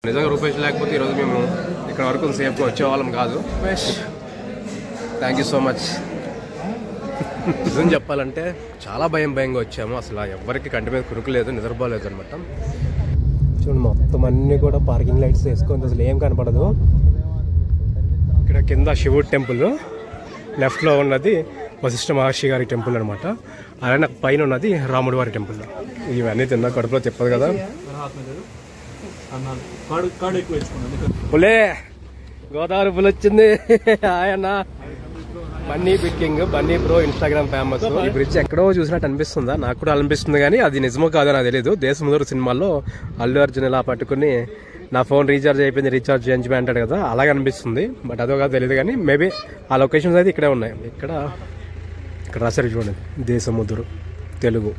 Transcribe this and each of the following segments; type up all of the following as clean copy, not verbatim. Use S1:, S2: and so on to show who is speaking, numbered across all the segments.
S1: నిజంగా రూపేష్ లేకపోతే ఈరోజు మేము ఇక్కడ వరకు సేఫ్గా వచ్చేవాళ్ళం కాదు. Thank you so much. నిజం చెప్పాలంటే చాలా భయంగా వచ్చాము. అసలు ఎవరికి కంటి మీద కురుకులేదు, నిద్రపోలేదు అనమాట. చూడండి మొత్తం అన్నీ కూడా పార్కింగ్ లైట్స్ వేసుకొని అసలు ఏం కనపడదు. ఇక్కడ కింద శివుడి టెంపుల్, లెఫ్ట్లో ఉన్నది వశిష్ఠ మహర్షి గారి టెంపుల్ అనమాట. అలానే పైన ఉన్నది రాముడి వారి టెంపుల్. ఇవన్నీ తిన్నా కడుపులో చెప్పదు కదా. పులే గోదావరి పుల్ వచ్చింది. ఆయన బన్నీ బిట్కింగ్, బన్నీ బ్రో ఇన్స్టాగ్రామ్ ఫేమస్. ఈ బ్రిడ్జ్ ఎక్కడో చూసినట్టు అనిపిస్తుందా? నాకు కూడా అనిపిస్తుంది, కానీ అది నిజమో కాదో నాకు తెలియదు. దేశముద్రు సినిమాల్లో అల్లు అర్జున్ ఇలా పట్టుకుని నా ఫోన్ రీఛార్జ్ అయిపోయింది, రీఛార్జ్ చేయించమే అంటాడు కదా, అలాగే అనిపిస్తుంది. బట్ అదో కాదు తెలియదు, కానీ మేబీ ఆ లొకేషన్స్ అయితే ఇక్కడే ఉన్నాయి. ఇక్కడ రాశారు చూడండి, దేశముద్రు తెలుగు.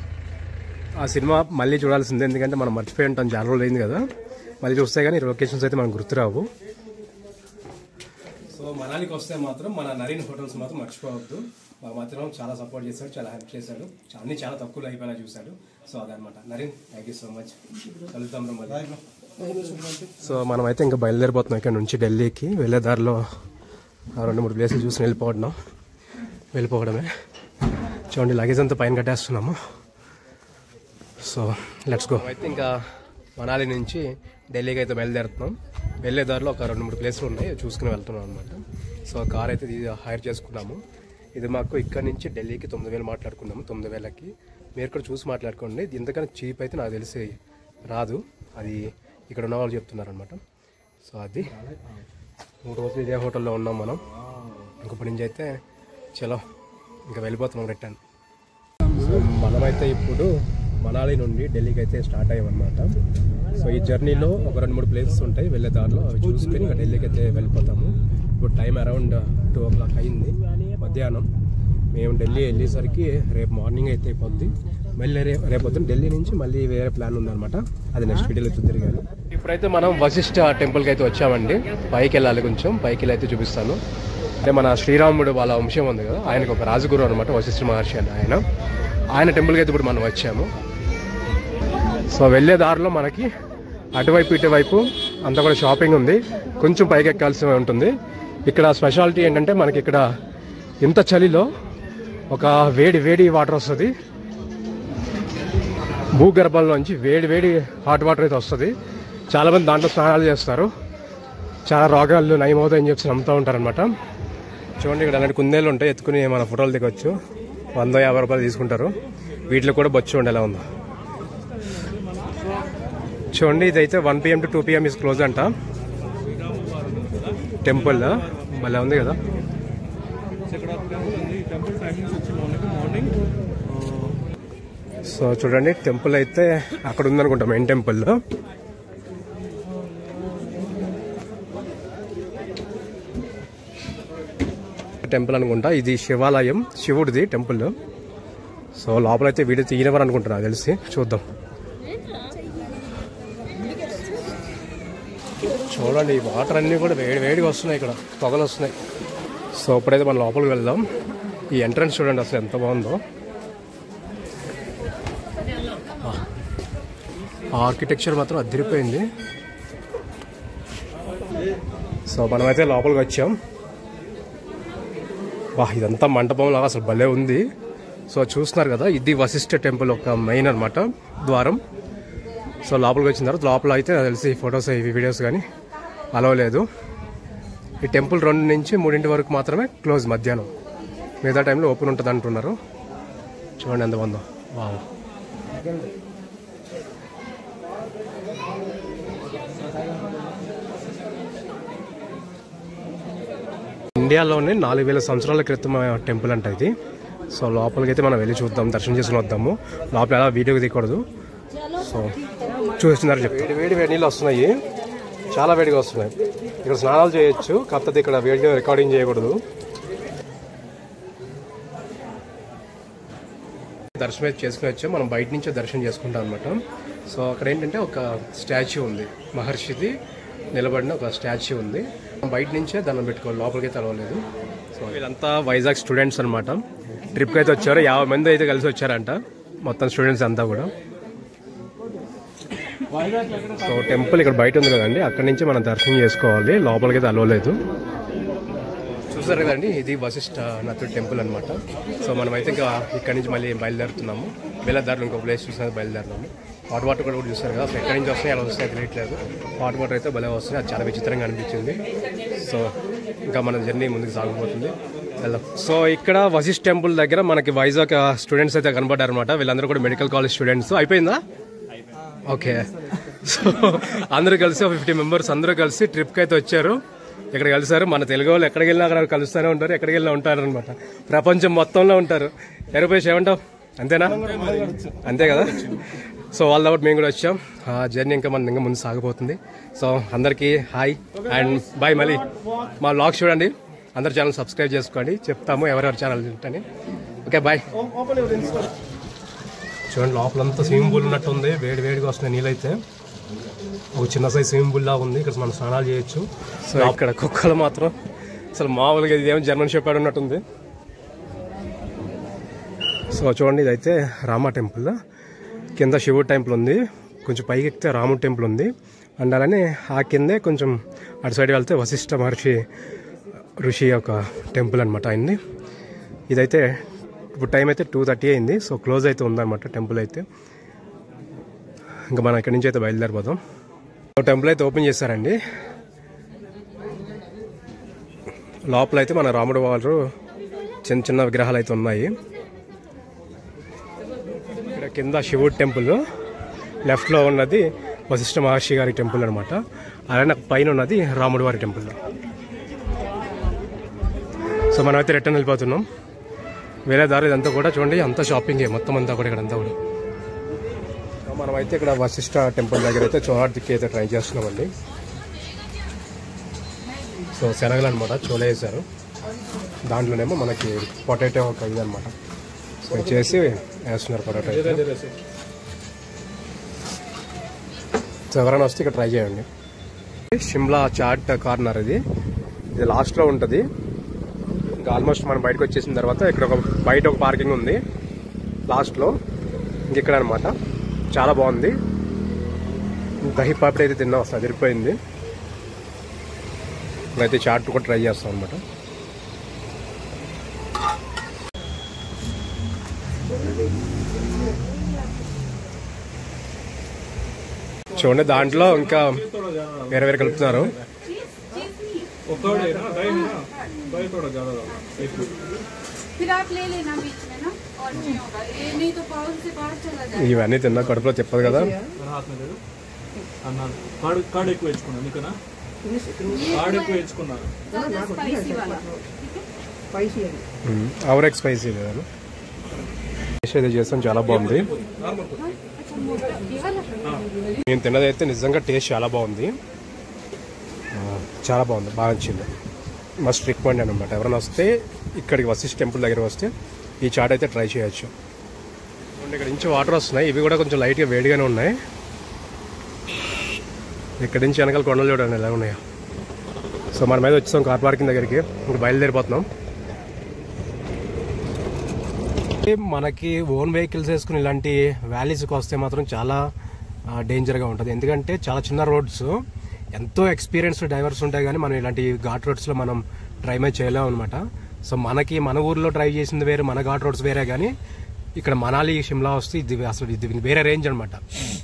S1: ఆ సినిమా మళ్ళీ చూడాల్సిందే, ఎందుకంటే మనం మర్చిపోయి ఉంటాం, చాలా రోజులు అయింది కదా. మళ్ళీ చూస్తే కానీ లొకేషన్స్ అయితే మనకు గుర్తురావు. సో మనాలికి వస్తే మాత్రం మన నరీన్ హోటల్స్ మాత్రం మర్చిపోవద్దు. మాకు మాత్రం చాలా సపోర్ట్ చేశాడు, చాలా హెల్ప్ చేశాడు, అన్ని చాలా తక్కువలో అయిపోయినా చూశాడు. సో అదనమాట. Narain, thank you so much. కలుద్దాం మళ్ళీ. సో మనమైతే ఇంకా బయలుదేరిపోతున్నాం ఇక్కడ నుంచి ఢిల్లీకి. వెళ్ళే దారిలో 2-3 ప్లేసులు చూసి వెళ్ళిపోవడమే. చూడండి లగేజ్ అంతా పైన కట్టేస్తున్నాము. So let's go. అయితే ఇంకా మనాలి నుంచి ఢిల్లీకి అయితే బయలుదేరుతున్నాం. వెళ్ళే దారిలో ఒక 2-3 ప్లేసులు ఉన్నాయి, చూసుకుని వెళ్తున్నాం అనమాట. సో కార్ అయితే హైర్ చేసుకున్నాము. ఇది మాకు ఇక్కడ నుంచి ఢిల్లీకి 9,000 మాట్లాడుకున్నాము. 9,000కి మీరు కూడా చూసి మాట్లాడుకోండి. ఇంతకన్నా చీప్ అయితే నాకు తెలిసి రాదు, అది ఇక్కడ ఉన్న వాళ్ళు చెప్తున్నారు అనమాట. సో అది 3 రోజులు ఇదే హోటల్లో ఉన్నాం మనం. ఇంకొప్పటి నుంచి అయితే చలో ఇంకా వెళ్ళిపోతున్నాం రిటర్న్. మనమైతే ఇప్పుడు మనాలి నుండి ఢిల్లీకి అయితే స్టార్ట్ అయ్యామన్నమాట. సో ఈ జర్నీలో ఒక 2-3 ప్లేసెస్ ఉంటాయి వెళ్ళే దారిలో, అవి చూసుకొని ఇంకా ఢిల్లీకి అయితే వెళ్ళిపోతాము. ఇప్పుడు టైం అరౌండ్ 2 o'clock అయింది మధ్యాహ్నం. మేము ఢిల్లీ వెళ్ళేసరికి రేపు మార్నింగ్ అయితే అయిపోద్ది. మళ్ళీ రేపొద్దున ఢిల్లీ నుంచి మళ్ళీ వేరే ప్లాన్ ఉందన్నమాట, అది నెక్స్ట్ వీడియోలో చూద్దరిగాను. ఇప్పుడైతే మనం వశిష్ఠ టెంపుల్కి అయితే వచ్చామండి. పైకి వెళ్ళాలి, కొంచెం పైకి వెళ్ళి అయితే చూపిస్తాను. అంటే మన శ్రీరాముడు వాళ్ళ వంశం ఉంది కదా, ఆయనకు ఒక రాజగురు అనమాట వశిష్ఠ మహర్షి అని. ఆయన టెంపుల్కి అయితే ఇప్పుడు మనం వచ్చాము. సో వెళ్ళే దారిలో మనకి అటువైపు ఇటువైపు అంతా కూడా షాపింగ్ ఉంది, కొంచెం పైకి ఎక్కాల్సి ఉంటుంది. ఇక్కడ స్పెషాలిటీ ఏంటంటే మనకి ఇక్కడ ఇంత చలిలో ఒక వేడి వాటర్ వస్తుంది, భూగర్భంలోంచి వేడి హాట్ వాటర్ అయితే వస్తుంది. చాలామంది దాంట్లో స్నానాలు చేస్తారు, చాలా రోగాలు నయమవుతాయని చెప్పి నమ్ముతూ ఉంటారనమాట. చూడండి ఇక్కడ అలాంటి కుందేళ్ళు ఉంటాయి, ఎత్తుకుని మన ఫోటోలు దిగొచ్చు. 150 రూపాయలు తీసుకుంటారు. వీటిలో కూడా బొచ్చు చూడండి ఎలా ఉందో. చూడండి ఇదైతే 1 PM to 2 PM is close అంట టెంపుల్. మళ్ళీ ఉంది కదా. సో చూడండి టెంపుల్ అయితే అక్కడ ఉందనుకుంటా, మెయిన్ టెంపుల్. టెంపుల్ అనుకుంటా, ఇది శివాలయం, శివుడిది టెంపుల్. సో లోపలైతే వీడియో తీయనివ్వరు అనుకుంటున్నా తెలిసి, చూద్దాం. చూడండి ఈ వాటర్ అన్నీ కూడా వేడిగా వస్తున్నాయి, ఇక్కడ పొగలు వస్తున్నాయి. సో ఇప్పుడైతే మనం లోపలికి వెళ్దాం. ఈ ఎంట్రన్స్ చూడండి అసలు ఎంత బాగుందో. ఆర్కిటెక్చర్ మాత్రం అదిరిపోయింది. సో మనమైతే లోపలికి వచ్చాం. ఇదంతా మంటపం లాగా అసలు భలే ఉంది. సో చూస్తున్నారు కదా, ఇది వశిష్ఠ టెంపుల్ ఒక మెయిన్ అనమాట ద్వారం. సో లోపలికి వచ్చిన తర్వాత లోపల అయితే తెలిసి ఫొటోస్ ఇవి వీడియోస్ కానీ అలవ్ లేదు. ఈ టెంపుల్ 2 నుంచి 3 వరకు మాత్రమే క్లోజ్ మధ్యాహ్నం, మిగతా టైంలో ఓపెన్ ఉంటుంది అంటున్నారు. చూడండి ఎంత బాగుందో. ఇండియాలోనే 4,000 సంవత్సరాల క్రితం టెంపుల్ అంట ఇది. సో లోపలికి అయితే మనం వెళ్ళి చూద్దాం, దర్శనం చేసుకుని వద్దాము. లోపల ఎలా వీడియోకి దిగకూడదు. సో చూస్తున్నారు చెప్తారు. వేడి నీళ్ళు వస్తున్నాయి, చాలా వేడిగా వస్తున్నాయి. ఇక్కడ స్నానాలు చేయొచ్చు, కాకపోతే ఇక్కడ వీడియో రికార్డింగ్ చేయకూడదు. దర్శనం అయితే చేసుకుని వచ్చాం. మనం బయట నుంచే దర్శనం చేసుకుంటాం అనమాట. సో అక్కడ ఏంటంటే ఒక స్టాచ్యూ ఉంది, మహర్షిది నిలబడిన ఒక స్టాచ్యూ ఉంది. బయట నుంచే దండం పెట్టుకోవాలి, లోపలికి తెలవలేదు. సో వీళ్ళంతా వైజాగ్ స్టూడెంట్స్ అనమాట. ట్రిప్కి అయితే వచ్చారు, 50 మంది అయితే కలిసి వచ్చారంట మొత్తం స్టూడెంట్స్ అంతా కూడా. సో టెంపుల్ ఇక్కడ బయట ఉంది కదండి, అక్కడి నుంచి మనం దర్శనం చేసుకోవాలి, లోపలికి అయితే అలవలేదు. చూసారు కదండి, ఇది వశిష్ఠ నతుడి టెంపుల్ అనమాట. సో మనమైతే ఇంకా ఇక్కడ నుంచి మళ్ళీ బయలుదేరుతున్నాము. వెళ్ళేదారులు ఇంకో ప్లేస్ చూసినది బయలుదేరుతున్నాము. హాట్ వాటర్ కూడా చూసారు కదా, ఎక్కడి నుంచి వస్తాయి ఎలా వస్తాయి తెలియట్లేదు. హాట్ వాటర్ అయితే భలే వస్తుంది, అది చాలా విచిత్రంగా అనిపించింది. సో ఇంకా మన జర్నీ ముందుకు సాగిపోతుంది, వెళ్దాం. సో ఇక్కడ వశిష్ఠ టెంపుల్ దగ్గర మనకి వైజాగ్ స్టూడెంట్స్ అయితే కనబడ్డారు అనమాట. వీళ్ళందరూ కూడా మెడికల్ కాలేజ్ స్టూడెంట్స్. అయిపోయిందా? ఓకే. సో అందరూ కలిసి 50 మెంబర్స్ అందరూ కలిసి ట్రిప్కి అయితే వచ్చారు. ఇక్కడ కలిసారు. మన తెలుగు వాళ్ళు ఎక్కడికి వెళ్ళినా అక్కడ కలుస్తూనే ఉంటారు, ఎక్కడికి వెళ్ళినా ఉంటారు అనమాట. ప్రపంచం మొత్తంలో ఉంటారు. రూపేష్ ఏమంటావు? అంతేనా? అంతే కదా. సో వాళ్ళ కాబట్టి మేము కూడా వచ్చాం. ఆ జర్నీ ఇంకా మన ఇంకా ముందు సాగిపోతుంది. సో అందరికీ హాయ్ అండ్ బాయ్. మళ్ళీ మా వ్లాగ్ చూడండి, అందరు ఛానల్ సబ్స్క్రైబ్ చేసుకోండి, చెప్తాము ఎవరెవరి ఛానల్ ఉంటాయని. Okay bye. చూడండి లోపలంతా స్విమ్మింగ్ పూల్ ఉన్నట్టు ఉంది, వేడి వేడిగా వస్తున్నాయి నీళ్ళైతే. ఒక చిన్న సైజ్ స్విమ్మింగ్ పూల్ లాగా ఉంది, ఇక్కడ మనం స్నానాలు చేయొచ్చు. సో ఇక్కడ కుక్కలు మాత్రం అసలు మామూలుగా ఇదేమో జర్మన్ షెపర్డ్ ఉన్నట్టుంది. సో చూడండి ఇదైతే రామ టెంపుల్, కింద శివుడు టెంపుల్ ఉంది, కొంచెం పైకి ఎక్కితే రాముడు టెంపుల్ ఉంది. అండ్ అలానే ఆ కిందే కొంచెం అటు సైడ్ వెళ్తే వశిష్ఠ మహర్షి ఋషి యొక్క టెంపుల్ అనమాట అయింది. ఇదైతే ఇప్పుడు టైం అయితే 2:30 అయింది. సో క్లోజ్ అయితే ఉందన్నమాట టెంపుల్ అయితే. ఇంకా మనం ఇక్కడి నుంచి అయితే బయలుదేరిపోతాం. టెంపుల్ అయితే ఓపెన్ చేశారండి. లోపల అయితే మన రాముడు వారు చిన్న చిన్న విగ్రహాలు అయితే ఉన్నాయి. ఇక్కడ కింద శివుడు టెంపుల్, లెఫ్ట్లో ఉన్నది వశిష్ఠ మహర్షి గారి టెంపుల్ అనమాట. అలానే పైన ఉన్నది రాముడు వారి టెంపుల్. సో మనం అయితే రిటర్న్ వెళ్ళిపోతున్నాం. వేరే దారి ఇదంతా కూడా చూడండి, అంతా షాపింగే మొత్తం అంతా కూడా ఇక్కడ అంతా కూడా. మనమైతే ఇక్కడ వశిష్ఠ టెంపుల్ దగ్గర అయితే చోహార్ దిక్కి అయితే ట్రై చేస్తున్నామండి. సో శనగలు అనమాట, చోలే వేసారు, దాంట్లోనేమో మనకి పొటాటో ఒక ఇది అనమాట. సో చేసి వేస్తున్నారు పొటాటో అయితే. సో ఎవరైనా వస్తే ఇక్కడ ట్రై చేయండి. షిమ్లా చాట్ కార్నర్ ఇది లాస్ట్లో ఉంటుంది. ఇంకా ఆల్మోస్ట్ మనం బయటకు వచ్చేసిన తర్వాత ఇక్కడ బయట ఒక పార్కింగ్ ఉంది లాస్ట్లో, ఇంకెక్కడ అనమాట. చాలా బాగుంది. దహి పాపడి అయితే తిన్నా, వస్తుంది అదిరిపోయింది. ఇప్పుడైతే చాట్ కూడా ట్రై చేస్తాం అనమాట. చూడండి దాంట్లో ఇంకా వేరే వేరే కలుపుతున్నారు. ఇవన్నీ తిన్నా కడుపులో చెప్పదు కదా. అవరెక్ స్పైసీ లేదా చేస్తాం, చాలా బాగుంది. నేను తిన్నదైతే నిజంగా టేస్ట్ చాలా బాగుంది, చాలా బాగుంది, బాగా నచ్చింది. మస్ట్ రికమెండ్ అనమాట. ఎవరైనా వస్తే ఇక్కడికి వశిష్ఠ టెంపుల్ దగ్గర వస్తే ఈ చాట్ అయితే ట్రై చేయొచ్చు. ఇక్కడ నుంచి వాటర్ వస్తున్నాయి, ఇవి కూడా కొంచెం లైట్గా వేడిగానే ఉన్నాయి. ఇక్కడి నుంచి వెనకాల కొండలు చూడండి ఎలా ఉన్నాయో. సో మన మీద వచ్చాం కార్ పార్కింగ్ దగ్గరికి, ఇప్పుడు బయలుదేరిపోతున్నాం. మనకి ఓన్ వెహికల్స్ వేసుకుని ఇలాంటి వ్యాలీస్కి వస్తే మాత్రం చాలా డేంజర్గా ఉంటుంది. ఎందుకంటే చాలా చిన్న రోడ్స్, ఎంతో ఎక్స్పీరియన్స్డ్ డ్రైవర్స్ ఉంటాయి, కానీ మనం ఇలాంటి ఘాట్ రోడ్స్లో మనం డ్రైవ్ చేయలేము అనమాట. సో మనకి మన ఊర్లో డ్రైవ్ చేసింది వేరే, మన ఘాట్ రోడ్స్ వేరే, కానీ ఇక్కడ మనాలి షిమ్లా వస్తే ఇది అసలు ఇది వేరే రేంజ్ అనమాట.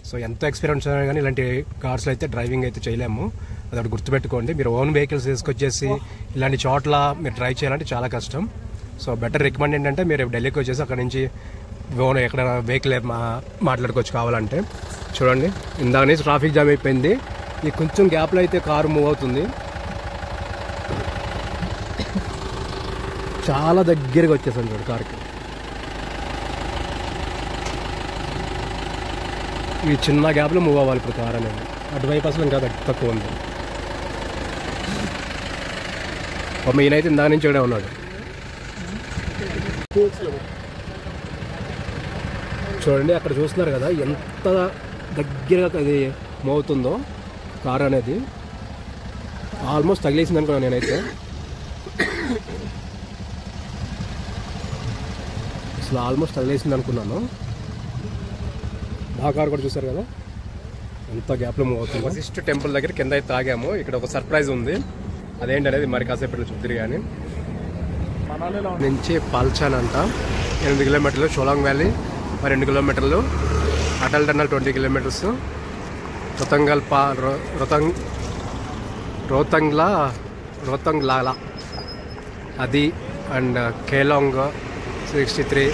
S1: సో ఎంతో ఎక్స్పీరియన్స్ అయినా కానీ ఇలాంటి కార్స్లో అయితే డ్రైవింగ్ అయితే చేయలేము, అదొకటి గుర్తుపెట్టుకోండి. మీరు ఓన్ వెహికల్స్ తీసుకొచ్చేసి ఇలాంటి చోట్ల మీరు డ్రైవ్ చేయాలంటే చాలా కష్టం. సో బెటర్ రికమెండ్ ఏంటంటే మీరు ఢిల్లీకి వచ్చేసి అక్కడ నుంచి ఓన్ ఎక్కడ వెహికల్ మాట్లాడుకోవచ్చు కావాలంటే. చూడండి ఇందాక నుంచి ట్రాఫిక్ జామ్ అయిపోయింది, ఈ కొంచెం గ్యాప్లో అయితే కారు మూవ్ అవుతుంది. చాలా దగ్గరగా వచ్చేసాను చూడు కార్కి. ఈ చిన్న గ్యాప్లో మూవ్ అవ్వాలి ఇప్పుడు కార్ అనేది. అటువైపు అసలు ఇంకా తక్కువ ఉంది. ఈయనైతే ఇందా నుంచి కూడా ఉన్నాడు. చూడండి అక్కడ చూస్తున్నారు కదా ఎంత దగ్గరగా అది మూవ్ అవుతుందో కార్ అనేది. ఆల్మోస్ట్ తగిలేసింది అనుకున్నాను నేనైతే. అసలు ఆల్మోస్ట్ తగిలేసింది అనుకున్నాను. ఆ కార్ కూడా చూసారు కదా. ఎంత గ్యాప్లో మూవ్ అవుతుంది. వశిష్ఠ టెంపుల్ దగ్గర కింద అయితే తాగాము. ఇక్కడ ఒక సర్ప్రైజ్ ఉంది, అదేంటనేది మరి కాసేపు చూద్దరు. కానీ నుంచి పాల్చాన్ అంట 8 కిలోమీటర్లు, షోలాంగ్ వ్యాలీ 2 కిలోమీటర్లు, అటల్ టన్నల్ 20 కిలోమీటర్స్, రోతంగ్లాలా అది, అండ్ కేలాంగ్ 63,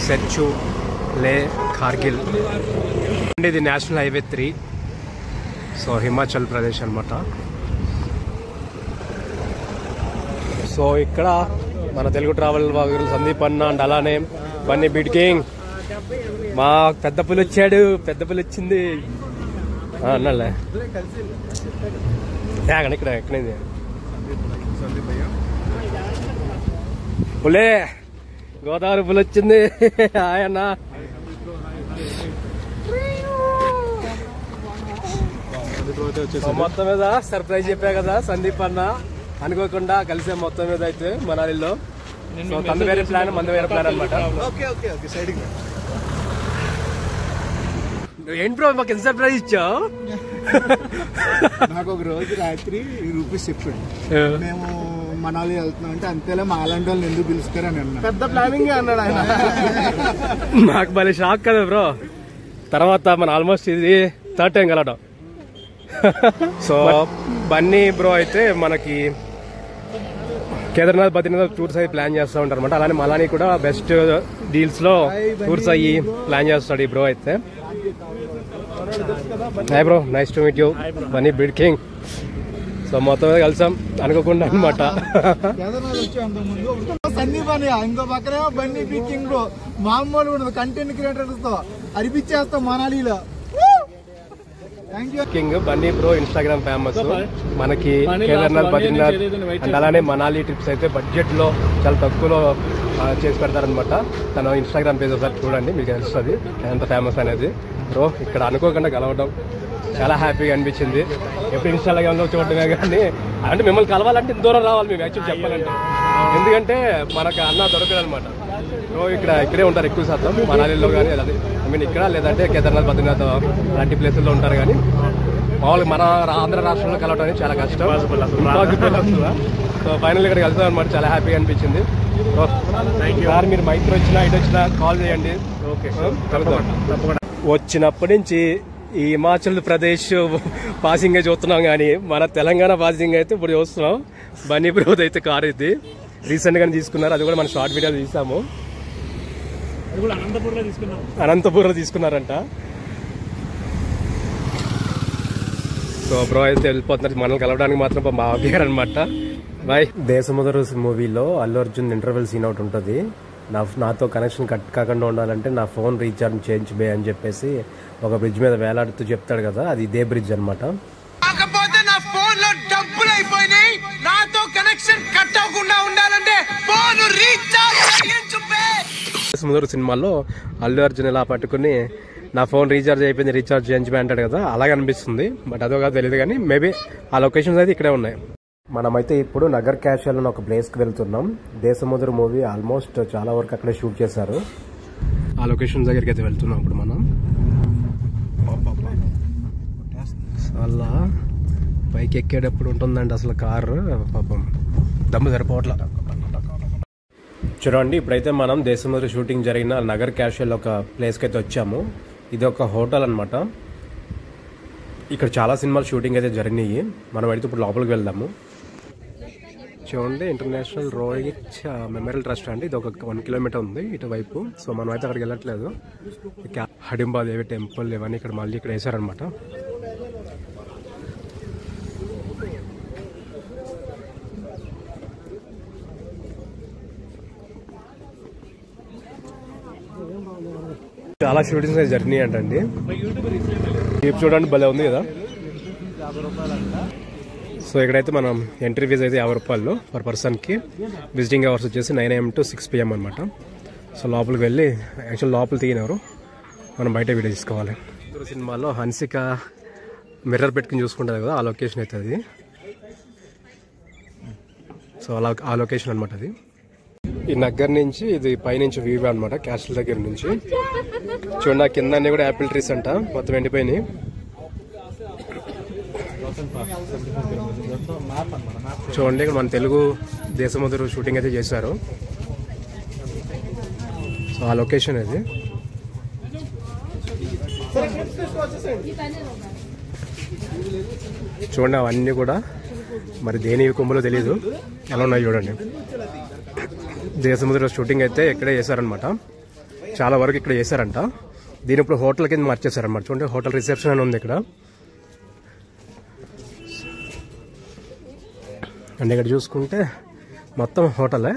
S1: సెర్చు, లే, కార్గిల్. అండ్ ఇది national highway 3, so Himachal Pradesh అనమాట. సో ఇక్కడ మన తెలుగు ట్రావెల్ సందీప్ అన్న అండ్ అలానే బన్నీ బీట్ కింగ్. మా పెద్ద పులి వచ్చాడు, పెద్ద పులి వచ్చింది అన్నలే ఇక్కడ ఎక్కడైంది పులే, గోదావరి పులి వచ్చింది. ఆయన మొత్తం మీద సర్ప్రైజ్ చెప్పా కదా సందీప్ అన్న, అనుకోకుండా కలిసే మొత్తం మీద అయితే మనాలిలో. సో తను వేరే ప్లాన్, మంది వేరే ప్లాన్ అనమాట. ఏంటి బ్రో మాకు ఎంత సర్ప్రైజ్ ఇచ్చావు?
S2: నాకు ఒక రోజు రాత్రి రూపీస్ చెప్పాడు, మేము మనాలి వెళ్తున్నాం అంటే, అంతేలా మా అలాంటి వాళ్ళని ఎందుకు పిలుస్తారని అన్నా. పెద్ద ప్లానింగ్ అన్నాడు ఆయన.
S1: నాకు భలే షాక్ కదా బ్రో. తర్వాత మన ఆల్మోస్ట్ ఇది 3rd టైం కలవడం. సో బన్నీ బ్రో అయితే మనకి కేదార్నాథ్, బద్రీనాథ్ టూర్స్ అయ్యి ప్లాన్ చేస్తూ ఉంటారు అనమాట. అలానే మలాని కూడా బెస్ట్ డీల్స్ లో టూర్స్ అయ్యి ప్లాన్ చేస్తాడు ఈ బ్రో అయితే. Hi bro, nice to meet you, Bunny beat king. So మొత్తం మీద కలిసాం అనుకోకుండా అనమాట.
S2: సందీప్ అని ఇంకో పక్కన బన్నీ బీట్ కింగ్ బ్రో, మామూలు ఉండదు కంటెంట్ క్రియేటర్స్ తో అరిపించేస్తాం మనాలిలో.
S1: King Bunny bro Instagram famous మనకి కేదార్నాథ్, బద్రీనాథ్ అండ్ అలానే మనాలి ట్రిప్స్ అయితే బడ్జెట్ లో చాలా తక్కువలో చేసి పెడతారనమాట. తన ఇన్స్టాగ్రామ్ పేజ్ ఒకసారి చూడండి, మీకు తెలుస్తుంది ఎంత ఫేమస్ అనేది. బ్రో ఇక్కడ అనుకోకుండా కలవడం చాలా హ్యాపీగా అనిపించింది. ఎప్పుడు ఇన్స్టాగ్రామ్లో చూడటమే కానీ, అంటే మిమ్మల్ని కలవాలంటే ఇంత దూరం రావాలి మేము యాక్చువల్ చెప్పాలంటే. ఎందుకంటే మనకు అన్న దొరకదు అనమాట. బ్రో ఇక్కడే ఉంటారు ఎక్కువ శాతం మనాలిలో కానీ, అదే ఐ మీన్ ఇక్కడ లేదంటే కేదార్నాథ్, బద్రీనాథ్ అలాంటి ప్లేసుల్లో ఉంటారు. కానీ మామూలుగా మన ఆంధ్ర రాష్ట్రంలో కలవడానికి చాలా కష్టం. సో ఫైనల్ ఇక్కడ కలుస్తాం అనమాట, చాలా హ్యాపీగా అనిపించింది. సార్ మీరు మైక్రో వచ్చినా ఇటు వచ్చినా కాల్ చేయండి. ఓకే కలుద్దాం. వచ్చినప్పటి నుంచి ఈ హిమాచల్ ప్రదేశ్ పాసింగ్ చూస్తున్నాం, కానీ మన తెలంగాణ పాసింగ్ అయితే ఇప్పుడు చూస్తున్నాం. బన్నీ బ్రో అయితే కార్ ఇది రీసెంట్ గానే తీసుకున్నారు, అది కూడా మన షార్ట్ వీడియోలో తీసాము. అనంతపూర్లో తీసుకున్నారంట. సో బ్రో అయితే వెళ్ళిపోతున్నారు, మనల్ని కలవడానికి మాత్రం బాగా అనమాట. బాయ్. దేశముదరు మూవీలో అల్లు అర్జున్ ఇంటర్వెల్ సీన్ ఒకటి ఉంటుంది. నాతో కనెక్షన్ కట్ కాకుండా ఉండాలంటే నా ఫోన్ రీఛార్జ్ చేయించబే అని చెప్పేసి ఒక బ్రిడ్జ్ మీద వేలాడుతూ చెప్తాడు కదా, అది ఇదే బ్రిడ్జ్ అనమాట.
S3: కాకపోతే నా ఫోన్ లో డబ్బులు అయిపోయినాయి, నాతో కనెక్షన్ కట్ అవ్వకుండా ఉండాలంటే ఫోన్ రీఛార్జ్ చేయించబే.
S1: దేశముదరు సినిమాలో అల్లు అర్జున్ ఇలా పట్టుకుని నా ఫోన్ రీఛార్జ్ అయిపోయింది, రీఛార్జ్ చేయించబే అంటాడు కదా, అలాగే అనిపిస్తుంది. బట్ అదో కాదు తెలియదు, కానీ మేబీ ఆ లొకేషన్స్ అయితే ఇక్కడే ఉన్నాయి. మనమైతే ఇప్పుడు నగర్ క్యాషల్ అని ఒక ప్లేస్కి వెళ్తున్నాం. దేశముదరు మూవీ ఆల్మోస్ట్ చాలా వరకు అక్కడే షూట్ చేశారు. ఆ లొకేషన్ దగ్గరికి అయితే వెళ్తున్నాం ఇప్పుడు మనం. అలా పైకి ఎక్కేటప్పుడు ఉంటుందండి అసలు కారు, పాపం దమ్ము సరిపోవట్లా. చూడండి ఇప్పుడైతే మనం దేశముదరు షూటింగ్ జరిగిన నగర్ క్యాషల్ ఒక ప్లేస్కి అయితే వచ్చాము. ఇది ఒక హోటల్ అనమాట. ఇక్కడ చాలా సినిమాలు షూటింగ్ అయితే జరిగినాయి. మనం అయితే ఇప్పుడు లోపలికి వెళ్దాము. చూడండి ఇంటర్నేషనల్ రోహిత్ మెమోరియల్ ట్రస్ట్ అండి. ఇది ఒక 1 కిలోమీటర్ ఉంది ఇటువైపు. సో మనం అయితే అక్కడికి వెళ్ళట్లేదు. హడింబాదేవి టెంపుల్ ఇవన్నీ ఇక్కడ మళ్ళీ ఇక్కడ వేసారనమాట. చాలా షూటింగ్స్ అయితే జరిగినాయి అంటండి. చూడండి భలే ఉంది కదా. సో ఇక్కడైతే మనం ఎంట్రీ ఫీజ్ అయితే 50 రూపాయలు పర్ పర్సన్కి. విజిటింగ్ అవర్స్ వచ్చేసి 9 AM to 6 PM అనమాట. సో లోపలికి వెళ్ళి యాక్చువల్ లోపల తీయనవరు, మనం బయట వీడియో తీసుకోవాలి. సినిమాలో హన్సిక మిర్రర్ పెట్టుకుని చూసుకుంటుంది కదా, ఆ లొకేషన్ అయితే అది. సో అలా ఆ లొకేషన్ అనమాట అది. ఈ నగర్ నుంచి ఇది పైనుంచి వ్యూ అనమాట, క్యాస్టల్ దగ్గర నుంచి. చూడండి కింద అన్ని కూడా యాపిల్ ట్రీస్ అంట, మొత్తం ఎండిపోయినాయి. చూడండి ఇక్కడ మన తెలుగు దేశముద్రు షూటింగ్ అయితే చేశారు. సో ఆ లొకేషన్ ఇది. చూడండి అవన్నీ కూడా మరి దేని కొమ్ములో తెలీదు, ఎలా ఉన్నాయి చూడండి. దేశముద్ర షూటింగ్ అయితే ఇక్కడే చేశారనమాట, చాలా వరకు ఇక్కడ చేశారంట. దీని ఇప్పుడు హోటల్ కింద మార్చేశారనమాట. చూడండి హోటల్ రిసెప్షన్ అని ఉంది ఇక్కడ. అండ్ ఇక్కడ చూసుకుంటే మొత్తం హోటలే.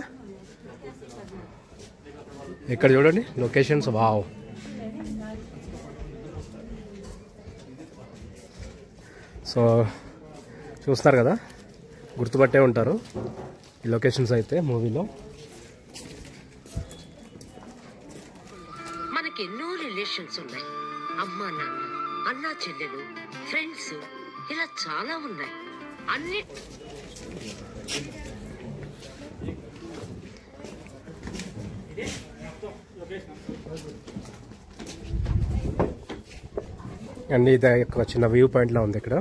S1: ఇక్కడ చూడండి లొకేషన్స్, వావ్. సో చూస్తారు కదా, గుర్తుపట్టే ఉంటారు ఈ లొకేషన్స్ అయితే మూవీలో.
S4: ఎన్నో రిలేషన్స్ ఉన్నాయి. అమ్మా నాన్న, అన్నా చెల్లెలు, ఫ్రెండ్స్, ఇలా చాలా ఉన్నాయి. అన్ని
S1: అన్ని ఇది ఒక చిన్న వ్యూ పాయింట్ లా ఉంది ఇక్కడ.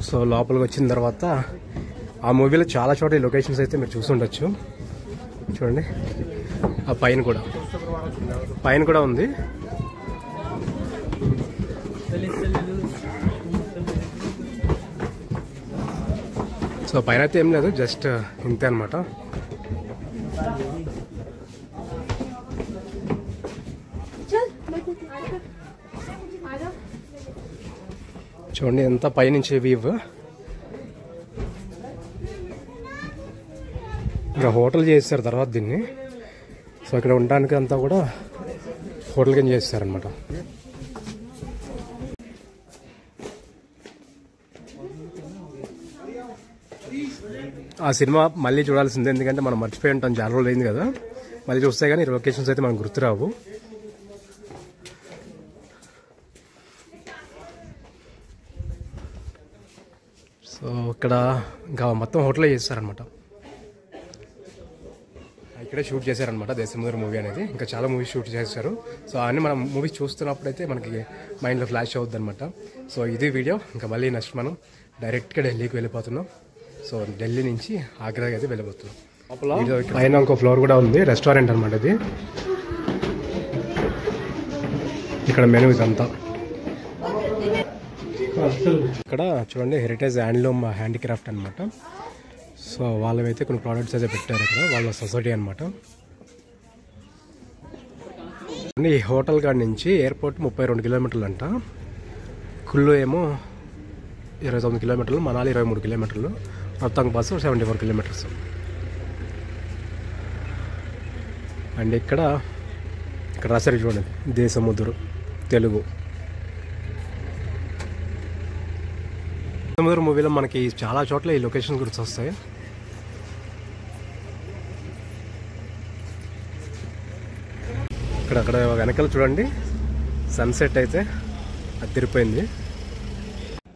S1: సో లోపలికి వచ్చిన తర్వాత ఆ మూవీలో చాలా చోట్ల ఈ లొకేషన్స్ అయితే మీరు చూసుండొచ్చు. చూడండి ఆ పైన కూడా ఉంది. సో పైన అయితే ఏం లేదు, జస్ట్ ఇంతే అనమాట. చూడండి ఎంత పైనుంచి వ్యూ. ఇంకా హోటల్ చేస్తారు తర్వాత దీన్ని. సో ఇక్కడ ఉండడానికి అంతా కూడా హోటల్ కింద చేస్తారనమాట. ఆ సినిమా మళ్ళీ చూడాల్సిందే, ఎందుకంటే మనం మర్చిపోయి ఉంటాం, చాలా రోజులు అయింది కదా. మళ్ళీ చూస్తే కానీ ఈ లొకేషన్స్ అయితే మనకు గుర్తురావు. సో ఇక్కడ ఇంకా మొత్తం హోటలే చేస్తారనమాట. ఇక్కడే షూట్ చేశారనమాట దేశముద్ర మూవీ అనేది. ఇంకా చాలా మూవీస్ షూట్ చేశారు. సో అన్నీ మనం మూవీస్ చూస్తున్నప్పుడు అయితే మనకి మైండ్లో ఫ్లాష్ అవుద్ది అనమాట. సో ఇది వీడియో. ఇంకా మళ్ళీ నెక్స్ట్ మనం డైరెక్ట్గా ఢిల్లీకి వెళ్ళిపోతున్నాం. సో ఢిల్లీ నుంచి ఆగ్రాకి అయితే వెళ్ళిపోతున్నాం. పైన ఇంకో ఫ్లోర్ కూడా ఉంది, రెస్టారెంట్ అనమాట ఇది. ఇక్కడ మెనూ ఇదంతా. ఇక్కడ చూడండి హెరిటేజ్ హ్యాండ్లూమ్ హ్యాండీక్రాఫ్ట్ అనమాట. సో వాళ్ళవైతే కొన్ని ప్రోడక్ట్స్ అయితే పెట్టారు ఇక్కడ, వాళ్ళ సొసైటీ అనమాట. ఈ హోటల్ కాడ నుంచి ఎయిర్పోర్ట్ 32 కిలోమీటర్లు అంట. కుల్లు ఏమో 29 కిలోమీటర్లు, మనాలి 23 కిలోమీటర్లు, రోహ్తాంగ్ పాస్ 74 కిలోమీటర్స్. అండ్ ఇక్కడ రాశారు చూడండి, దేశముద్రు తెలుగు. దేశముద్రు మూవీలో మనకి చాలా చోట్ల ఈ లొకేషన్ గురించి వస్తాయి. అక్కడ వెనకాల చూడండి సన్సెట్ అయితే అదిరిపోయింది.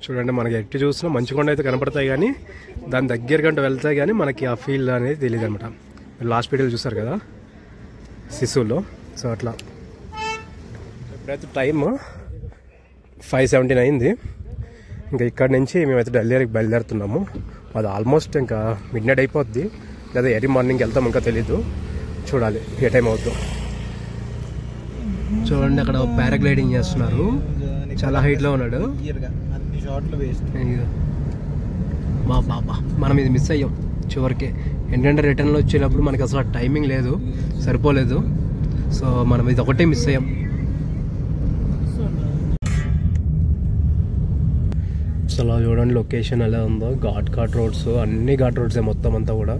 S1: చూడండి మనకి ఎట్టి చూసినా మంచు కొండ అయితే కనపడతాయి, కానీ దాని దగ్గరకంటూ వెళ్తాయి కానీ మనకి ఆ ఫీల్ అనేది తెలియదు అనమాట. లాస్ట్ వీడియోలో చూసారు కదా శిశువులో. సో అట్లా ఇప్పుడైతే టైం 5:17 అయింది. ఇంకా ఇక్కడ నుంచి మేమైతే ఢిల్లీకి బయలుదేరుతున్నాము. అది ఆల్మోస్ట్ ఇంకా మిడ్ నైట్ అయిపోద్ది, లేదా ఎర్లీ మార్నింగ్ వెళ్తాం, ఇంకా తెలీదు, చూడాలి ఏ టైం అవుద్దో. చూడండి అక్కడ పారాగ్లైడింగ్ చేస్తున్నారు, చాలా హైట్లో ఉన్నాడు మా పాప. మనం ఇది మిస్ అయ్యాం చివరికి, ఏంటంటే రిటర్న్లో వచ్చేటప్పుడు మనకి అసలు టైమింగ్ లేదు, సరిపోలేదు. సో మనం ఇది ఒకటే మిస్ అయ్యాం. అసలు చూడండి లొకేషన్ ఎలా ఉందో, ఘాట్ రోడ్స్, అన్ని ఘాట్ రోడ్సే మొత్తం అంతా కూడా.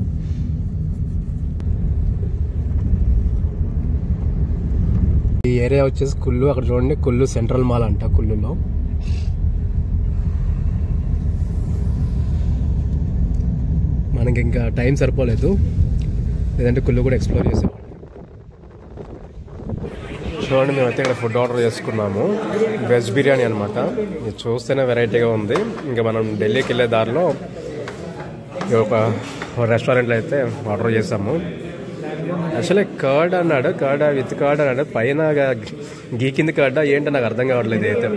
S1: ఈ ఏరియా వచ్చేసి కుల్లు. అక్కడ చూడండి కుల్లు సెంట్రల్ మాల్ అంట. కుల్లులో మనకి ఇంకా టైం సరిపోలేదు, లేదంటే కుల్లు కూడా ఎక్స్ప్లోర్ చేసాము. చూడండి మేమైతే ఇక్కడ ఫుడ్ ఆర్డర్ చేసుకున్నాము, వెజ్ బిర్యానీ అనమాట. ఇది చూస్తేనే వెరైటీగా ఉంది. ఇంకా మనం ఢిల్లీకి వెళ్ళే దారిలో ఒక రెస్టారెంట్లో అయితే ఆర్డర్ చేసాము. యాక్చువల్లీ కర్డ్ అన్నాడు, కర్డ్ విత్ కర్డ్ అన్నాడు, పైన గీకింది కర్డ్ ఏంటో నాకు అర్థం కావట్లేదు అయితే.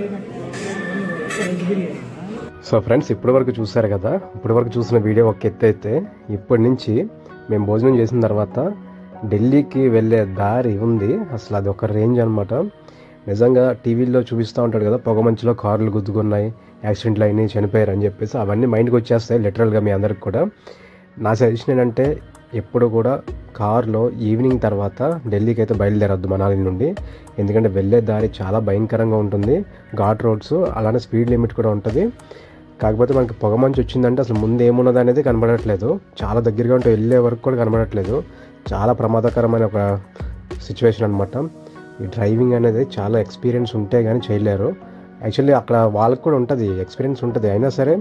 S1: సో ఫ్రెండ్స్, ఇప్పటి వరకు చూసారు కదా, ఇప్పటి వరకు చూసిన వీడియో ఒక ఎత్తు అయితే, ఇప్పటి నుంచి మేము భోజనం చేసిన తర్వాత ఢిల్లీకి వెళ్ళే దారి ఉంది, అసలు అది ఒక రేంజ్ అనమాట. నిజంగా టీవీల్లో చూపిస్తూ ఉంటాడు కదా, పొగ మంచులో కార్లు గుద్దుకున్నాయి, యాక్సిడెంట్లు అయినాయి, చనిపోయారు అని చెప్పేసి, అవన్నీ మైండ్కి వచ్చేస్తాయి లిటరల్గా మీ అందరికి కూడా. నా సజెషన్ ఏంటంటే ఎప్పుడు కూడా కార్లో ఈవినింగ్ తర్వాత ఢిల్లీకి అయితే బయలుదేరద్దు మనాలి నుండి. ఎందుకంటే వెళ్ళే దారి చాలా భయంకరంగా ఉంటుంది, ఘాట్ రోడ్స్, అలానే స్పీడ్ లిమిట్ కూడా ఉంటుంది. కాకపోతే మనకి పొగ మంచు వచ్చిందంటే అసలు ముందు ఏమున్నది అనేది కనబడట్లేదు, చాలా దగ్గరగా ఉంటే వెళ్ళే వరకు కూడా కనబడట్లేదు. చాలా ప్రమాదకరమైన ఒక సిచ్యువేషన్ అనమాట. ఈ డ్రైవింగ్ అనేది చాలా ఎక్స్పీరియన్స్ ఉంటే కానీ చేయలేరు. యాక్చువల్లీ అక్కడ వాళ్ళకి కూడా ఉంటుంది, ఎక్స్పీరియన్స్ ఉంటుంది, అయినా సరే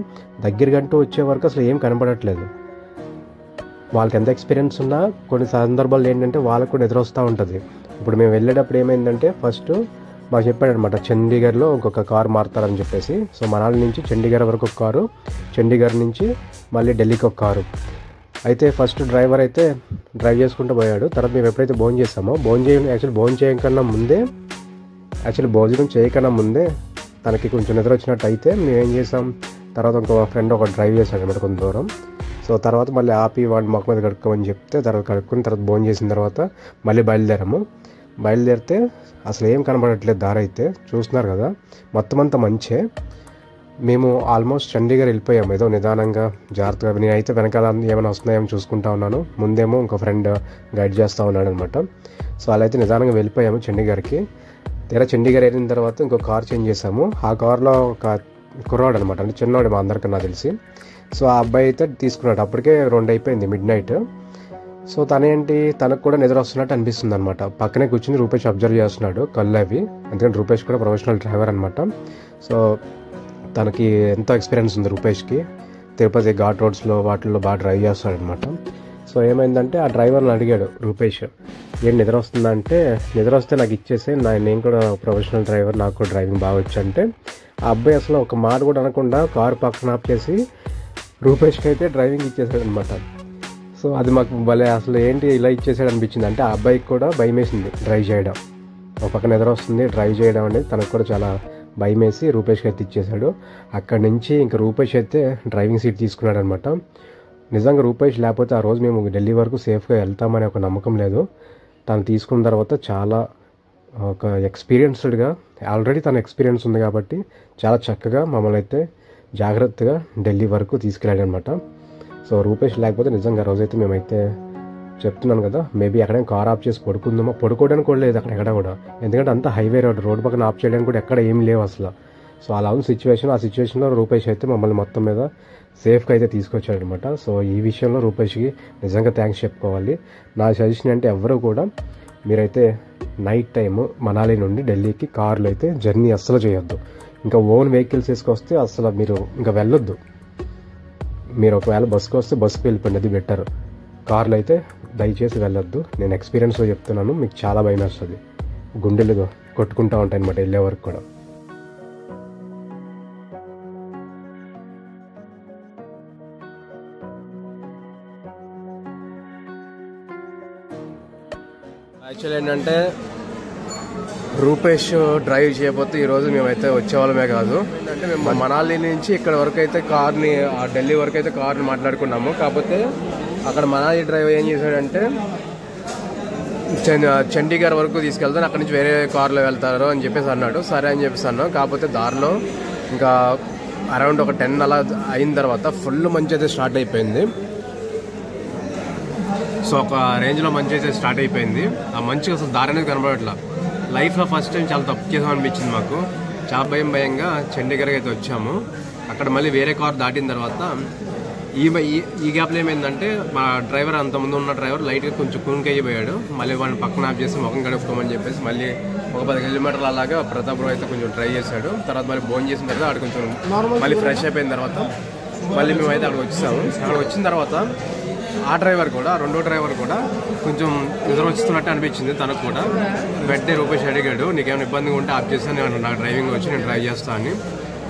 S1: దగ్గరగంటూ వచ్చే వరకు అసలు ఏం కనబడట్లేదు. వాళ్ళకి ఎంత ఎక్స్పీరియన్స్ ఉన్నా కొన్ని సందర్భాలు ఏంటంటే వాళ్ళకు కూడా ఎదురొస్తూ ఉంటుంది. ఇప్పుడు మేము వెళ్ళేటప్పుడు ఏమైందంటే ఫస్ట్ మాకు చెప్పాడనమాట, చండీగఢ్లో ఇంకొక కారు మారుతారని చెప్పేసి. సో మనాలి నుంచి చండీగఢ్ వరకు ఒక కారు, చండీగఢ్ నుంచి మళ్ళీ ఢిల్లీకి ఒక కారు. అయితే ఫస్ట్ డ్రైవర్ అయితే డ్రైవ్ చేసుకుంటూ పోయాడు. తర్వాత మేము ఎప్పుడైతే భోజనం చేసామో, భోజనం చేయకన్నా ముందే తనకి కొంచెం నిద్ర వచ్చినట్టు అయితే మేము ఏం చేసాం, తర్వాత ఇంకో ఫ్రెండ్ ఒక డ్రైవ్ చేశాడు అనమాట కొంత దూరం. సో తర్వాత మళ్ళీ ఆపి వాడిని మొక్క మీద కడుక్కోమని చెప్తే తర్వాత కడుక్కుని తర్వాత భోజనం చేసిన తర్వాత మళ్ళీ బయలుదేరితే అసలు ఏం కనబడట్లేదు దారి అయితే. చూస్తున్నారు కదా, మొత్తం అంతా మంచే. మేము ఆల్మోస్ట్ చండీగఢ్ వెళ్ళిపోయాము ఏదో నిదానంగా జాగ్రత్తగా. నేనైతే వెనకాల ఏమైనా వస్తున్నాయేమో చూసుకుంటా ఉన్నాను, ముందేమో ఇంకో ఫ్రెండ్ గైడ్ చేస్తూ ఉన్నాడు అనమాట. సో అలా అయితే నిదానంగా వెళ్ళిపోయాము చండీగఢ్కి. తీరా చండీగఢ్ వెళ్ళిన తర్వాత ఇంకో కార్ చేంజ్ చేసాము. ఆ కార్లో ఒక కుర్రాడు అనమాట, అంటే చిన్నవాడు మా అందరికన్నా తెలిసి. సో ఆ అబ్బాయి అయితే తీసుకున్నాడు, అప్పటికే 2 అయిపోయింది మిడ్-నైట్. సో తనకు కూడా నిద్ర వస్తున్నట్టు అనిపిస్తుంది అనమాట. పక్కనే కూర్చుని రూపేష్ అబ్జర్వ్ చేస్తున్నాడు కళ్ళు అవి, ఎందుకంటే రూపేష్ కూడా ప్రొఫెషనల్ డ్రైవర్ అనమాట. సో తనకి ఎంతో ఎక్స్పీరియన్స్ ఉంది రూపేష్కి, తిరుపతి ఘాట్ రోడ్స్లో వాటిల్లో బాగా డ్రైవ్ చేస్తాడనమాట. సో ఏమైందంటే ఆ డ్రైవర్ని అడిగాడు రూపేష్, ఏం నిద్ర వస్తుందంటే, నిద్ర వస్తే నాకు ఇచ్చేసి, నేను కూడా ప్రొఫెషనల్ డ్రైవర్, నాకు కూడా డ్రైవింగ్ బాగా వచ్చు అంటే, ఆ అబ్బాయి అసలు ఒక మాట కూడా అనకుండా కారు పక్కన ఆఫ్ చేసి రూపేష్కి అయితే డ్రైవింగ్ ఇచ్చేసాడు అనమాట. సో అది మాకు భలే, అసలు ఏంటి ఇలా ఇచ్చేసాడు అనిపించింది. అంటే ఆ అబ్బాయికి కూడా భయం వేసింది డ్రైవ్ చేయడం, ఒక పక్కన నిద్ర వస్తుంది, డ్రైవ్ చేయడం అనేది తనకు కూడా చాలా భయం వేసి రూపేష్కి అయితే ఇచ్చేసాడు. అక్కడి నుంచి ఇంకా రూపేష్ అయితే డ్రైవింగ్ సీట్ తీసుకున్నాడు అనమాట. నిజంగా రూపేష్ లేకపోతే ఆ రోజు మేము ఢిల్లీ వరకు సేఫ్గా వెళ్తామనే ఒక నమ్మకం లేదు. తను తీసుకున్న తర్వాత చాలా ఒక ఎక్స్పీరియన్స్డ్గా, ఆల్రెడీ తన ఎక్స్పీరియన్స్ ఉంది కాబట్టి చాలా చక్కగా మమ్మల్ని అయితే జాగ్రత్తగా ఢిల్లీ వరకు తీసుకెళ్ళాడు అనమాట. సో రూపేష్ లేకపోతే నిజంగా రోజైతే మేమైతే చెప్తున్నాను కదా, మేబీ ఎక్కడైనా కార్ ఆఫ్ చేసి పడుకోవడానికి కూడా లేదు అక్కడ ఎక్కడ కూడా, ఎందుకంటే అంతా హైవే రోడ్ పక్కన ఆఫ్ చేయడానికి కూడా ఎక్కడ ఏం లేవు అసలు. సో అలా ఉన్న సిచ్యువేషన్, ఆ సిచ్యువేషన్లో రూపేష్ అయితే మమ్మల్ని మొత్తం మీద సేఫ్గా అయితే తీసుకొచ్చాడు అనమాట. సో ఈ విషయంలో రూపేష్కి నిజంగా థ్యాంక్స్ చెప్పుకోవాలి. నా సజెషన్ అంటే ఎవరు కూడా మీరైతే నైట్ టైము మనాలి నుండి ఢిల్లీకి కార్లో అయితే జర్నీ అస్సలు చేయొద్దు. ఇంకా ఓన్ వెహికల్స్ వేసుకొస్తే అసలు మీరు ఇంకా వెళ్ళొద్దు. మీరు ఒకవేళ బస్సుకు వస్తే బస్సుకు వెళ్ళిపోండి, అది బెటర్. కార్లో అయితే దయచేసి వెళ్ళొద్దు. నేను ఎక్స్పీరియన్స్లో చెప్తున్నాను, మీకు చాలా భయం వేస్తుంది, గుండెలు కొట్టుకుంటూ ఉంటాయి అనమాట వెళ్ళే వరకు కూడా. యాక్చువల్లీ ఏంటంటే రూపేష్ డ్రైవ్ చేయకపోతే ఈరోజు మేమైతే వచ్చేవాళ్ళమే కాదు. అంటే మేము మనాలి నుంచి ఇక్కడ వరకు అయితే కార్ని, ఢిల్లీ వరకు అయితే కార్ని మాట్లాడుకున్నాము. కాకపోతే అక్కడ మనాలి డ్రైవర్ ఏం చేశాడంటే చండీగఢ్ వరకు తీసుకెళ్తాను, అక్కడి నుంచి వేరే కార్లో వెళ్తారు అని చెప్పేసి అన్నాడు. సరే అని చెప్పేసి అన్నాం. కాకపోతే దారిలో ఇంకా అరౌండ్ ఒక 10 అలా అయిన తర్వాత ఫుల్ మంచి అయితే స్టార్ట్ అయిపోయింది. సో ఒక రేంజ్లో మంచి అయితే స్టార్ట్ అయిపోయింది. ఆ మంచి అసలు దారి అనేది కనబడట్లా. లైఫ్లో ఫస్ట్ టైం చాలా తప్పు చేసాం అనిపించింది మాకు. చాలా భయంగా చండీగఢ్కి అయితే వచ్చాము. అక్కడ మళ్ళీ వేరే కార్ దాటిన తర్వాత ఈ గ్యాప్లో ఏమైందంటే మా డ్రైవర్, అంతకుముందు ఉన్న డ్రైవర్ లైట్గా కొంచెం కునుకైపోయాడు. మళ్ళీ వాడిని పక్కన ఆఫ్ చేసి ముఖం కడుక్కోమని చెప్పేసి మళ్ళీ ఒక 10 కిలోమీటర్లు అలాగా ప్రతాప్ అయితే కొంచెం ట్రై చేశాడు. తర్వాత మళ్ళీ భోజనం చేసిన తర్వాత అక్కడ కొంచెం మళ్ళీ ఫ్రెష్ అయిపోయిన తర్వాత మళ్ళీ మేమైతే అక్కడికి వచ్చేసాము. అక్కడ వచ్చిన తర్వాత ఆ డ్రైవర్ కూడా, రెండో డ్రైవర్ కూడా కొంచెం నిద్ర వస్తున్నట్టు అనిపించింది తనకు కూడా. వెంటనే రూపేష్ అడిగాడు, నీకేమైనా ఇబ్బందిగా ఉంటే ఆఫ్ చేస్తాను, నాకు డ్రైవింగ్ వచ్చి నేను డ్రైవ్ చేస్తాను అని.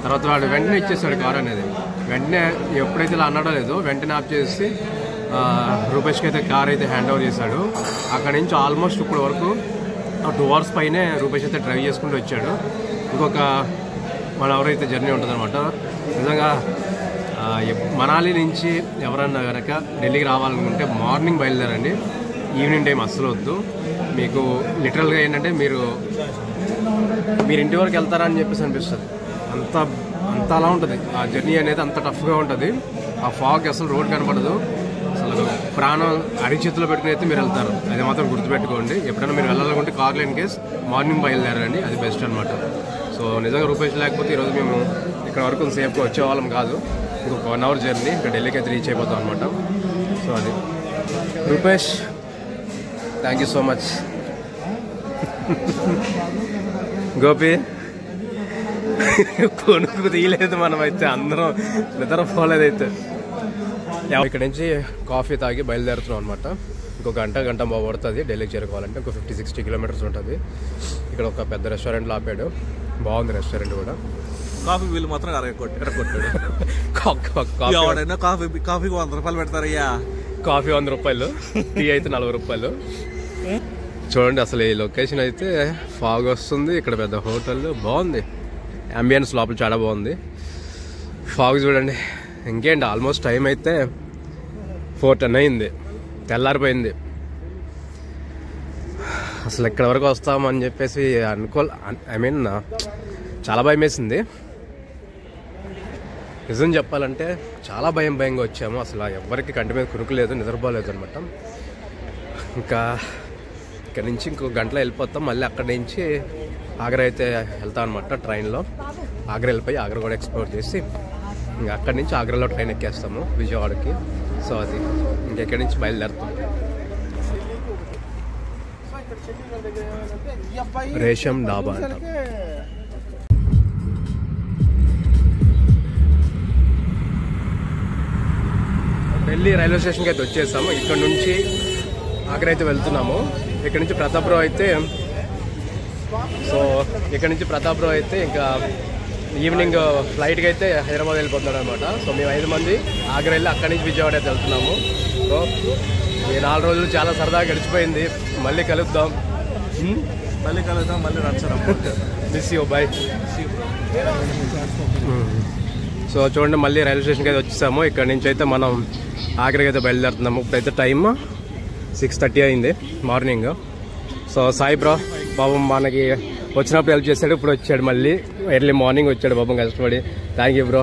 S1: తర్వాత వాడు వెంటనే ఇచ్చేసాడు కార్ అనేది. వెంటనే ఎప్పుడైతే ఇలా అన్నాడో లేదో వెంటనే ఆఫ్ చేసి రూపేష్కి అయితే కార్ అయితే హ్యాండ్ ఓవర్ చేశాడు. అక్కడి నుంచి ఆల్మోస్ట్ ఇప్పుడు వరకు 2 hours పైనే రూపేష్ అయితే డ్రైవ్ చేసుకుంటూ వచ్చాడు. ఇంకొక 1 hour అయితే జర్నీ ఉంటుందన్నమాట. నిజంగా మనాలి నుంచి ఎవరన్నా కనుక ఢిల్లీకి రావాలనుకుంటే మార్నింగ్ బయలుదేరండి, ఈవినింగ్ టైం అస్సలు వద్దు. మీకు లిటరల్గా ఏంటంటే మీరు ఇంటి వరకు వెళ్తారా అని చెప్పేసి అనిపిస్తుంది. అంత అలా ఉంటుంది ఆ జర్నీ అనేది, అంత టఫ్గా ఉంటుంది. ఆ ఫాగ్ అసలు రోడ్ కనపడదు, అసలు ప్రాణం అరిచేతిలో పెట్టుకుని అయితే మీరు వెళ్తారు. అది మాత్రం గుర్తుపెట్టుకోండి. ఎప్పుడైనా మీరు వెళ్ళాలనుకుంటే కార్లో ఇన్ కేస్ మార్నింగ్ బయలుదేరండి, అది బెస్ట్ అనమాట. సో నిజంగా రూపేష్ లేకపోతే ఈరోజు మేము ఇక్కడ వరకు సేఫ్గా వచ్చేవాళ్ళం కాదు. ఇంకొక 1 hour జర్నీ ఇక్కడ ఢిల్లీకి అయితే రీచ్ అయిపోతాం అనమాట. సో అది Rupesh, thank you so much. Gopi కొనుక్కు తీయలేదు, మనం అయితే అందరం నిద్రపోలేదైతే. ఇక్కడ నుంచి కాఫీ తాగి బయలుదేరుతున్నాం అనమాట. ఇంకొక గంట పడుతుంది ఢిల్లీకి చేరుకోవాలంటే. ఇంకో 50-60 kilometers ఉంటుంది. ఇక్కడ ఒక పెద్ద రెస్టారెంట్లో ఆపాడు, బాగుంది రెస్టారెంట్ కూడా.
S5: కాఫీ బిల్లు మాత్రం ఎరగొట్టాడు. కాఫీకి 100 రూపాయలు పెడతారయ్యా.
S1: కాఫీ 100 రూపాయలు, టీ అయితే 40 రూపాయలు. చూడండి అసలు ఈ లొకేషన్ అయితే ఫాగ్ వస్తుంది. ఇక్కడ పెద్ద హోటల్ బాగుంది, అంబియన్స్ లోపల చాలా బాగుంది. ఫాగ్ చూడండి. ఇంకేంటి ఆల్మోస్ట్ టైం అయితే 4:10 అయింది, తెల్లారిపోయింది. అసలు ఇక్కడ వరకు వస్తామని చెప్పేసి చాలా భయం వేసింది. నిజం చెప్పాలంటే చాలా భయంగా వచ్చాము. అసలు ఎవరికి కంటి మీద కురుకులేదు, నిద్రపోలేదు అనమాట. ఇంకా ఇక్కడ నుంచి ఇంకో గంటలో వెళ్ళిపోతాం. మళ్ళీ అక్కడి నుంచి ఆగ్రా అయితే వెళ్తాం అనమాట ట్రైన్లో. ఆగ్రా వెళ్ళిపోయి ఆగ్రా కూడా ఎక్స్ప్లోర్ చేసి ఇంకా అక్కడి నుంచి ఆగ్రాలో ట్రైన్ ఎక్కేస్తాము విజయవాడకి. సో అది ఇంకెక్కడి నుంచి బయలుదేరుతాం. రేషం డాబా అంటాం. ఢిల్లీ రైల్వే స్టేషన్కి అయితే వచ్చేసాము. ఇక్కడ నుంచి ఆగ్రా అయితే వెళ్తున్నాము. ఇక్కడ నుంచి ప్రతాప్రావు అయితే ఇంకా ఈవినింగ్ ఫ్లైట్కి అయితే హైదరాబాద్ వెళ్ళిపోతున్నాడు అనమాట. సో మేము 5 మంది ఆగ్రా వెళ్ళి అక్కడి నుంచి విజయవాడ అయితే వెళ్తున్నాము. సో ఈ 4 రోజులు చాలా సరదాగా గడిచిపోయింది. మళ్ళీ కలుద్దాం,
S5: మళ్ళీ నచ్చడం.
S1: Miss you, bye. సో చూడండి మళ్ళీ రైల్వే స్టేషన్కి అయితే వచ్చేసాము. ఇక్కడ నుంచి అయితే మనం ఆగ్రాకి అయితే బయలుదేరుతున్నాము. ఇప్పుడైతే టైం 6:30 అయింది మార్నింగ్. సో సాయి బ్రో బాబు మనకి వచ్చినప్పుడు హెల్ప్ చేశాడు, ఇప్పుడు వచ్చాడు మళ్ళీ ఎర్లీ మార్నింగ్ వచ్చాడు బాబు కష్టపడి. Thank you bro.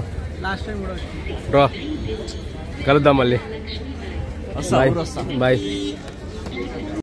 S1: బ్రో కలుద్దాం మళ్ళీ. బాయ్.